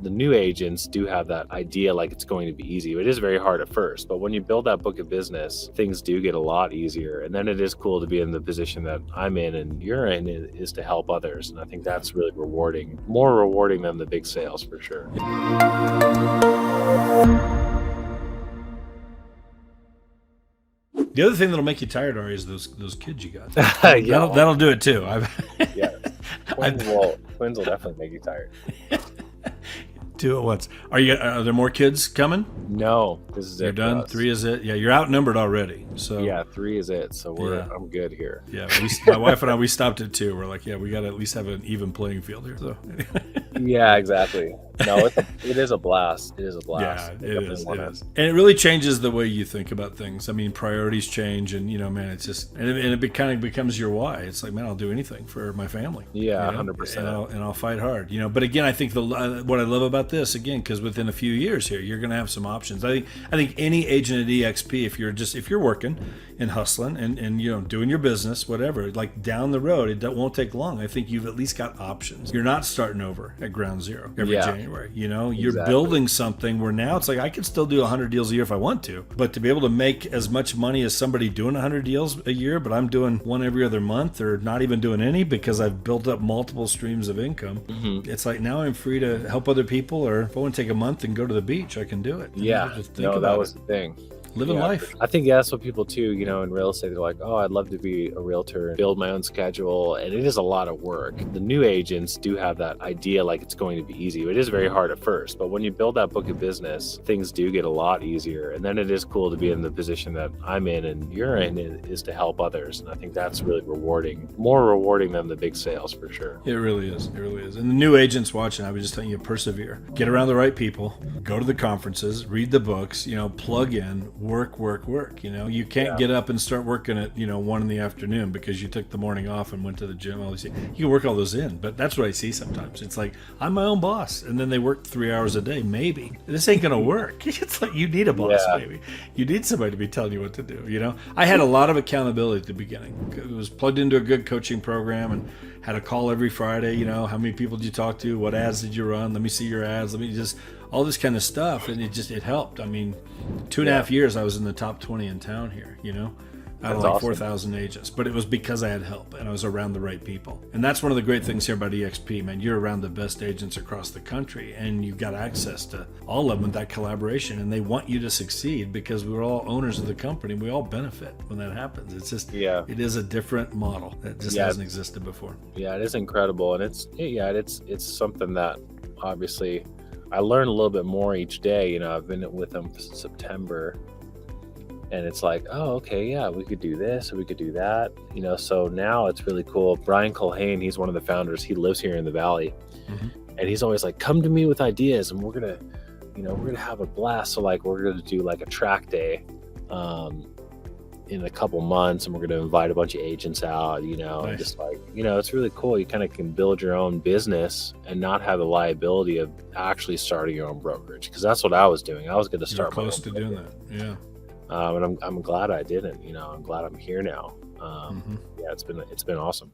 The new agents do have that idea like it's going to be easy. It is very hard at first, but when you build that book of business, things do get a lot easier. And then it is cool to be in the position that I'm in and you're in, is to help others. And I think that's really rewarding, more rewarding than the big sales for sure. The other thing that'll make you tired, Ari, is those kids you got. Yeah. That'll do it too. Yeah. Twins will definitely make you tired. Two at once. Are there more kids coming? No, this is it. You're done. 3 is it. Yeah, you're outnumbered already. So yeah, 3 is it. So I'm good here. Yeah, my wife and I, we stopped at 2. We're like, yeah, we got to at least have an even playing field here. So yeah, exactly. No, it is a blast. It is a blast. Yeah, it is. And it really changes the way you think about things. I mean, priorities change, and man, it's just and it kind of becomes your why. It's like, man, I'll do anything for my family. Yeah, 100%. And I'll fight hard. But again, I think what I love about this, again, because within a few years here, you're going to have some options. I think any agent at EXP, if you're working and hustling and doing your business, whatever, like down the road, it won't take long. I think you've at least got options. You're not starting over at ground zero every January. You're building something where now it's like, I can still do 100 deals a year if I want to, but to be able to make as much money as somebody doing 100 deals a year, but I'm doing one every other month or not even doing any because I've built up multiple streams of income. Mm-hmm. It's like, now I'm free to help other people, or if I want to take a month and go to the beach, I can do it. That was the thing. Living life. I think that's what people too, in real estate, they're like, oh, I'd love to be a realtor and build my own schedule. And it is a lot of work. The new agents do have that idea like it's going to be easy. It is very hard at first, but when you build that book of business, things do get a lot easier. And then it is cool to be in the position that I'm in and you're in, is to help others. And I think that's really rewarding, more rewarding than the big sales for sure. It really is. It really is. And the new agents watching, I was just telling you, persevere. Get around the right people. Go to the conferences. Read the books. Plug in. Work. You can't get up and start working at 1 in the afternoon because you took the morning off and went to the gym. You can work all those in, but that's what I see sometimes. It's like, I'm my own boss, and then they work 3 hours a day. Maybe this ain't gonna work. It's like, you need a boss. Maybe you need somebody to be telling you what to do. I had a lot of accountability at the beginning. It was plugged into a good coaching program and had a call every Friday. How many people did you talk to? What ads did you run? Let me see your ads. Let me just all this kind of stuff, and it helped. I mean, 2.5 years I was in the top 20 in town here, out of like 4,000 agents, but it was because I had help and I was around the right people. And that's one of the great things here about EXP, man. You're around the best agents across the country, and you've got access to all of them with that collaboration, and they want you to succeed because we're all owners of the company. We all benefit when that happens. It's just, it is a different model that just hasn't existed before. Yeah, it is incredible, and it's something that obviously I learn a little bit more each day. I've been with them since September, and it's like, oh, okay, yeah, we could do this, or we could do that. So now it's really cool. Brian Culhane, he's one of the founders. He lives here in the Valley, and he's always like, come to me with ideas, and we're gonna have a blast. So like, we're gonna do like a track day, in a couple months, and we're going to invite a bunch of agents out, Nice. And just like, it's really cool. You kind of can build your own business and not have the liability of actually starting your own brokerage. Cause that's what I was doing. I was going to start close to doing that. Yeah. And I'm glad I didn't, I'm glad I'm here now. Yeah, it's been awesome.